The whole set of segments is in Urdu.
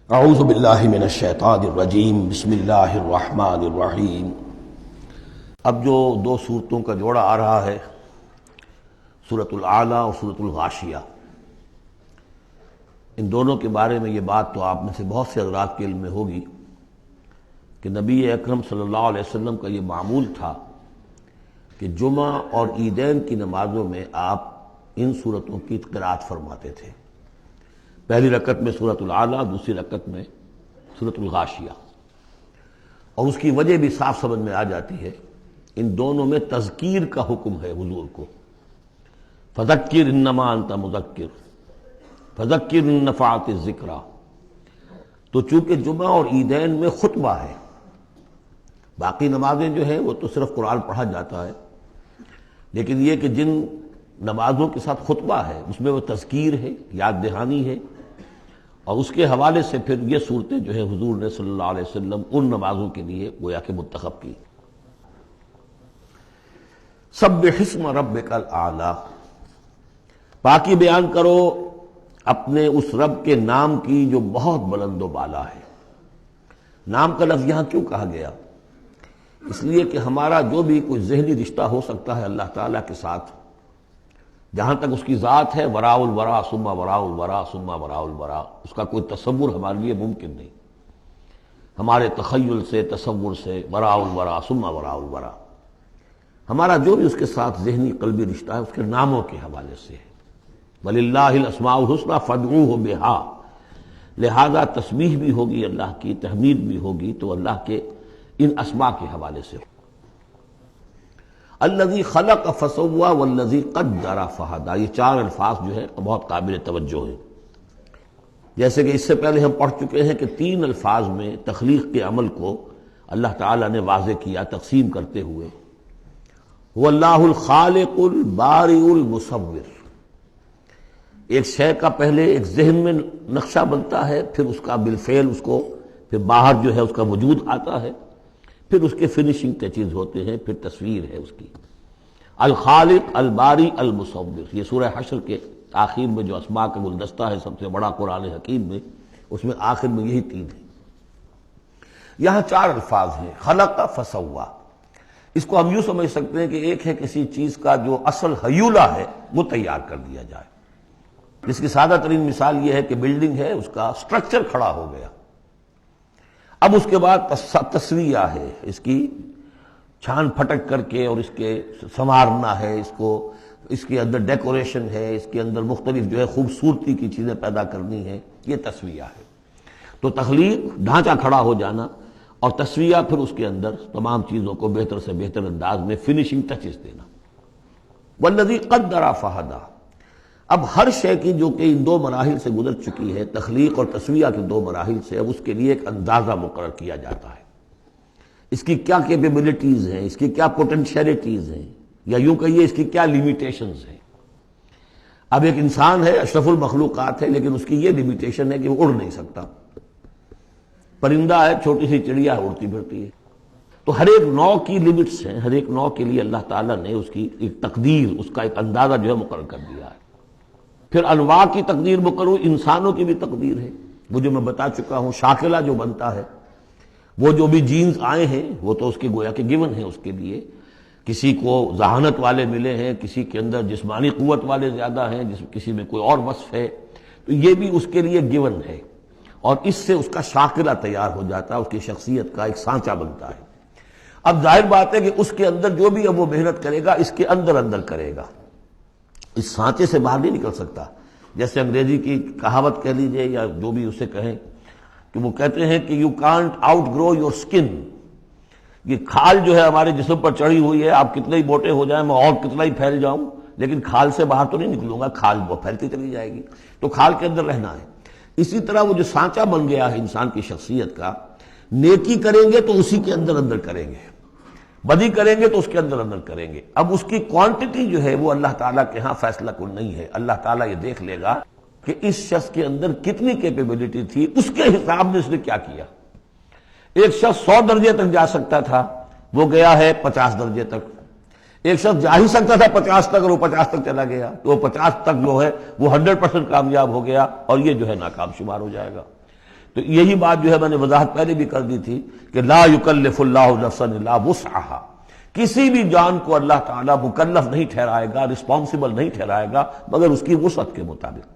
اعوذ باللہ من الشیطان الرجیم بسم اللہ الرحمن الرحیم۔ اب جو دو صورتوں کا جوڑا آ رہا ہے، سورۃ الاعلیٰ اور سورۃ الغاشیہ، ان دونوں کے بارے میں یہ بات تو آپ میں سے بہت سے حضرات کے علم میں ہوگی کہ نبی اکرم صلی اللہ علیہ وسلم کا یہ معمول تھا کہ جمعہ اور عیدین کی نمازوں میں آپ ان صورتوں کی قرأت فرماتے تھے، پہلی رکعت میں سورۃ الاعلیٰ، دوسری رکعت میں سورۃ الغاشیہ۔ اور اس کی وجہ بھی صاف سمجھ میں آ جاتی ہے، ان دونوں میں تذکیر کا حکم ہے حضور کو، فذکر انما انت مذکر فذکر ان نفعت الذکریٰ۔ تو چونکہ جمعہ اور عیدین میں خطبہ ہے، باقی نمازیں جو ہیں وہ تو صرف قرآن پڑھا جاتا ہے، لیکن یہ کہ جن نمازوں کے ساتھ خطبہ ہے اس میں وہ تذکیر ہے، یاد دہانی ہے، اور اس کے حوالے سے پھر یہ صورتیں جو ہے حضور نے صلی اللہ علیہ وسلم ان نمازوں کے لیے گویا کہ منتخب کی۔ سبح اسم ربک الاعلیٰ، پاکی بیان کرو اپنے اس رب کے نام کی جو بہت بلند و بالا ہے۔ نام کا لفظ یہاں کیوں کہا گیا؟ اس لیے کہ ہمارا جو بھی کوئی ذہنی رشتہ ہو سکتا ہے اللہ تعالیٰ کے ساتھ، جہاں تک اس کی ذات ہے، وراء الورا ثم وراء الورا ثم وراء الورا، اس کا کوئی تصور ہمارے لیے ممکن نہیں، ہمارے تخیل سے، تصور سے، وراء الورا ثم وراء الورا، ہمارا جو بھی اس کے ساتھ ذہنی قلبی رشتہ ہے اس کے ناموں کے حوالے سے ہے۔ وَلِلَّهِ الْأَسْمَاءُ الْحُسْنَىٰ فَادْعُوهُ بِهَا، لہذا تسبیح بھی ہوگی اللہ کی، تحمید بھی ہوگی تو اللہ کے ان اسماء کے حوالے سے۔ الذی خلق فسوی والذی قدر فہدی، یہ چار الفاظ جو ہے بہت قابل توجہ ہیں۔ جیسے کہ اس سے پہلے ہم پڑھ چکے ہیں کہ تین الفاظ میں تخلیق کے عمل کو اللہ تعالیٰ نے واضح کیا تقسیم کرتے ہوئے، هو اللہ الخالق البارئ المصور۔ ایک شے کا پہلے ایک ذہن میں نقشہ بنتا ہے، پھر اس کا بالفعل اس کو پھر باہر جو ہے اس کا وجود آتا ہے، پھر اس کے فنیشنگ ٹچز ہوتے ہیں، پھر تصویر ہے اس کی۔ الخالق الباری المصور، یہ سورہ حشر کے آخر میں جو اسماء کا گلدستہ ہے سب سے بڑا قرآن حکیم میں، اس میں آخر میں یہی تین ہیں۔ یہاں چار الفاظ ہیں، خلق فسوا۔ اس کو ہم یوں سمجھ سکتے ہیں کہ ایک ہے کسی چیز کا جو اصل حیولہ ہے وہ تیار کر دیا جائے۔ جس کی سادہ ترین مثال یہ ہے کہ بلڈنگ ہے، اس کا سٹرکچر کھڑا ہو گیا، اب اس کے بعد تسویہ ہے، اس کی چھان پھٹک کر کے اور اس کے سنوارنا ہے، اس کو، اس کے اندر ڈیکوریشن ہے، اس کے اندر مختلف جو ہے خوبصورتی کی چیزیں پیدا کرنی ہے، یہ تسویہ ہے۔ تو تخلیق ڈھانچہ کھڑا ہو جانا، اور تسویہ پھر اس کے اندر تمام چیزوں کو بہتر سے بہتر انداز میں فنیشنگ ٹچز دینا۔ والذی قدر فہدی، اب ہر شے کی جو کہ ان دو مراحل سے گزر چکی ہے، تخلیق اور تسویہ کے دو مراحل سے، اب اس کے لیے ایک اندازہ مقرر کیا جاتا ہے، اس کی کیا کیپیبلٹیز ہیں، اس کی کیا پوٹینشیلٹیز ہیں، یا یوں کہیے اس کی کیا لیمیٹیشنز ہیں۔ اب ایک انسان ہے، اشرف المخلوقات ہے، لیکن اس کی یہ لیمیٹیشن ہے کہ وہ اڑ نہیں سکتا۔ پرندہ ہے، چھوٹی سی چڑیا ہے، اڑتی پھرتی ہے۔ تو ہر ایک نوع کی لیمٹس ہیں، ہر ایک نوع کے لیے اللہ تعالیٰ نے اس کی ایک تقدیر، اس کا ایک اندازہ جو ہے مقرر کر دیا ہے۔ پھر انواع کی تقدیر مقرر، انسانوں کی بھی تقدیر ہے، وہ جو میں بتا چکا ہوں، شاکلہ جو بنتا ہے، وہ جو بھی جینز آئے ہیں وہ تو اس کے گویا کہ گیون ہیں اس کے لیے۔ کسی کو ذہانت والے ملے ہیں، کسی کے اندر جسمانی قوت والے زیادہ ہیں، کسی میں کوئی اور وصف ہے، تو یہ بھی اس کے لیے گیون ہے، اور اس سے اس کا شاکلہ تیار ہو جاتا ہے، اس کی شخصیت کا ایک سانچہ بنتا ہے۔ اب ظاہر بات ہے کہ اس کے اندر جو بھی اب وہ محنت کرے گا اس کے اندر اندر کرے گا، اس سانچے سے باہر نہیں نکل سکتا۔ جیسے انگریزی کی کہاوت کہہ لیجئے یا جو بھی اسے کہیں، کہ وہ کہتے ہیں کہ you can't outgrow your skin, یہ کھال جو ہے ہمارے جسم پر چڑھی ہوئی ہے، آپ کتنے ہی موٹے ہو جائیں، میں اور کتنا ہی پھیل جاؤں، لیکن کھال سے باہر تو نہیں نکلوں گا، کھال وہ پھیلتی چلی جائے گی، تو کھال کے اندر رہنا ہے۔ اسی طرح وہ جو سانچہ بن گیا ہے انسان کی شخصیت کا، نیکی کریں گے تو اسی کے اندر اندر کریں گے، بدی کریں گے تو اس کے اندر اندر کریں گے۔ اب اس کی کوانٹٹی جو ہے وہ اللہ تعالیٰ کے ہاں فیصلہ کن نہیں ہے، اللہ تعالیٰ یہ دیکھ لے گا کہ اس شخص کے اندر کتنی کیپیبلٹی تھی، اس کے حساب میں اس نے کیا کیا۔ ایک شخص 100 درجے تک جا سکتا تھا، وہ گیا ہے 50 درجے تک۔ ایک شخص جا ہی سکتا تھا 50 تک اور وہ 50 تک چلا گیا، تو وہ 50 تک جو ہے وہ 100% کامیاب ہو گیا، اور یہ جو ہے ناکام شمار ہو جائے گا۔ تو یہی بات جو ہے میں نے وضاحت پہلے بھی کر دی تھی کہ لا یکلف اللہ نفسا الا وسعها، کسی بھی جان کو اللہ تعالیٰ مکلف نہیں ٹھہرائے گا، رسپانسبل نہیں ٹھہرائے گا مگر اس کی وسعت کے مطابق۔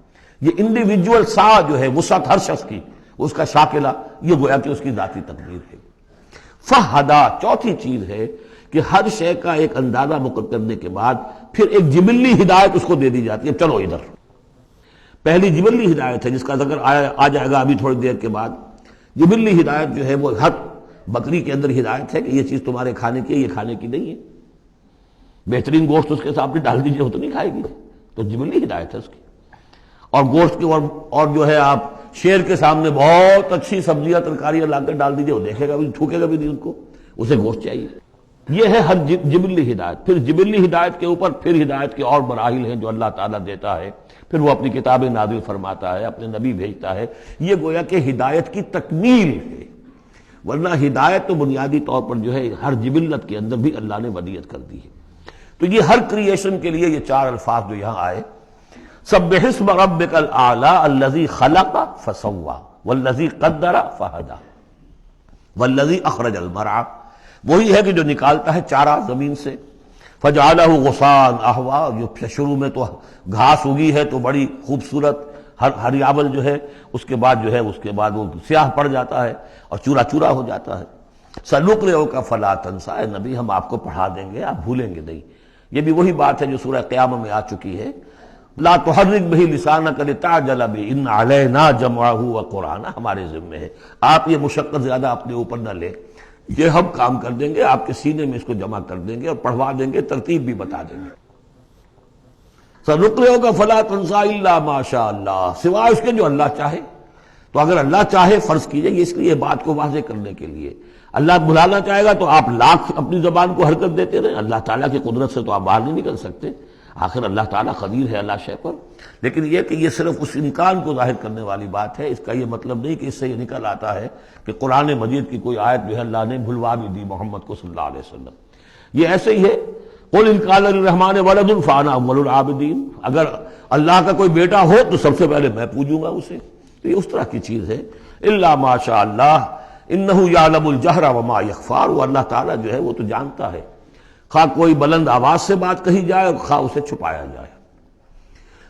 یہ انڈیویجول سا جو ہے وسعت ہر شخص کی، اس کا شاکلہ، یہ گویا کہ اس کی ذاتی تقدیر ہے۔ فہدا، چوتھی چیز ہے کہ ہر شے کا ایک اندازہ مقرر کرنے کے بعد پھر ایک جبلی ہدایت اس کو دے دی جاتی ہے، چلو ادھر۔ پہلی جبلی ہدایت ہے جس کا ذکر آ جائے گا ابھی تھوڑی دیر کے بعد۔ جبلی ہدایت جو ہے وہ ہر بکری کے اندر ہدایت ہے کہ یہ چیز تمہارے کھانے کی ہے، یہ کھانے کی نہیں ہے۔ بہترین گوشت اس کے سامنے ڈال دیجئے وہ تو نہیں کھائے گی، تو جبلی ہدایت ہے اس کی۔ اور گوشت کی اور جو ہے آپ شیر کے سامنے بہت اچھی سبزیاں ترکاریاں لا کر ڈال دیجئے، وہ دیکھے گا بھی، تھوکے گا بھی نہیں، ان کو اسے گوشت چاہیے۔ یہ ہے ہر جبلی ہدایت۔ پھر جبلی ہدایت کے اوپر پھر ہدایت کے اور مراحل ہیں جو اللہ تعالیٰ دیتا ہے، پھر وہ اپنی کتابیں نازل فرماتا ہے، اپنے نبی بھیجتا ہے۔ یہ گویا کہ ہدایت کی تکمیل ہے، ورنہ ہدایت تو بنیادی طور پر جو ہے ہر جبلت کے اندر بھی اللہ نے ودیت کر دی ہے۔ تو یہ ہر کریشن کے لیے یہ چار الفاظ جو یہاں آئے، سبح اسم ربک الاعلی الذی خلق فسوی والذی قدر فہدی والذی اخرج المرعی، وہی ہے کہ جو نکالتا ہے چارہ زمین سے، فجعلہ غثاء احوا، جو شروع میں تو گھاس اگی ہے تو بڑی خوبصورت ہریابل جو ہے، اس کے بعد وہ سیاہ پڑ جاتا ہے اور چورا چورا ہو جاتا ہے۔ سنقرئک فلا تنسی، اے نبی ہم آپ کو پڑھا دیں گے، آپ بھولیں گے نہیں۔ یہ بھی وہی بات ہے جو سورہ قیامہ میں آ چکی ہے، لا تحرک بہ لسانک لتعجل بہ ان علینا جمعہ وقرآنہ، ہمارے ذمہ ہے، آپ یہ مشقت زیادہ اپنے اوپر نہ لیں، یہ ہم کام کر دیں گے، آپ کے سینے میں اس کو جمع کر دیں گے اور پڑھوا دیں گے، ترتیب بھی بتا دیں گے۔ سنقرئک فلا تنسی الا ما شاء اللہ، سوائے اس کے جو اللہ چاہے۔ تو اگر اللہ چاہے، فرض کیجئے یہ اس لیے بات کو واضح کرنے کے لیے، اللہ بلانا چاہے گا تو آپ لاکھ اپنی زبان کو حرکت دیتے رہیں، اللہ تعالیٰ کی قدرت سے تو آپ باہر نہیں نکل سکتے، آخر اللہ تعالیٰ قدیر ہے اللہ شے پر۔ لیکن یہ کہ یہ صرف اس امکان کو ظاہر کرنے والی بات ہے، اس کا یہ مطلب نہیں کہ اس سے یہ نکل آتا ہے کہ قرآن مجید کی کوئی آیت جو ہے اللہ نے بھلوا بھی دی محمد کو صلی اللہ علیہ وسلم۔ یہ ایسے ہی ہے، قل ان کان للرحمن ولد فانا اول العابدین، اگر اللہ کا کوئی بیٹا ہو تو سب سے پہلے میں پوجوں گا اسے۔ تو یہ اس طرح کی چیز ہے، الا ما شاء اللہ انہ یعلم الجہر وما یخفی، وہ اللہ تعالیٰ جو ہے وہ تو جانتا ہے، خواہ کوئی بلند آواز سے بات کہی جائے خواہ اسے چھپایا جائے۔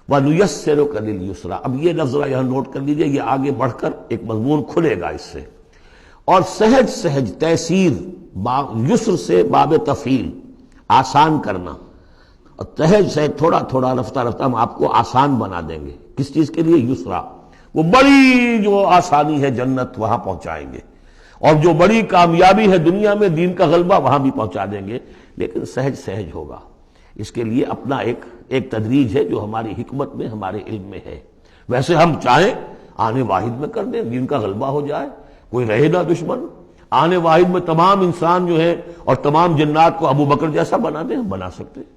وَنُيَسِّرُكَ لِلْيُسْرَىٰ، اب یہ لفظ یہاں نوٹ کر لیجئے، یہ آگے بڑھ کر ایک مضمون کھلے گا اس سے۔ اور سہج سہج، تیسیر، یسر سے باب تفعیل، آسان کرنا، اور سہج سہج تھوڑا تھوڑا رفتہ رفتہ ہم آپ کو آسان بنا دیں گے۔ کس چیز کے لیے؟ یسرا، وہ بڑی جو آسانی ہے جنت وہاں پہنچائیں گے، اور جو بڑی کامیابی ہے دنیا میں دین کا غلبہ وہاں بھی پہنچا دیں گے، لیکن سہج سہج ہوگا۔ اس کے لیے اپنا ایک تدریج ہے جو ہماری حکمت میں، ہمارے علم میں ہے۔ ویسے ہم چاہیں آنے واحد میں کر دیں، دین کا غلبہ ہو جائے، کوئی رہے نہ دشمن، آنے واحد میں تمام انسان جو ہے اور تمام جنات کو ابو بکر جیسا بنا دیں، ہم بنا سکتے ہیں۔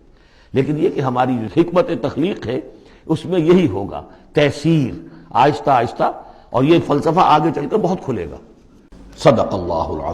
لیکن یہ کہ ہماری جو حکمت تخلیق ہے اس میں یہی ہوگا، تیسیر، آہستہ آہستہ، اور یہ فلسفہ آگے چل کر بہت کھلے گا۔ صدق اللہ العظیم۔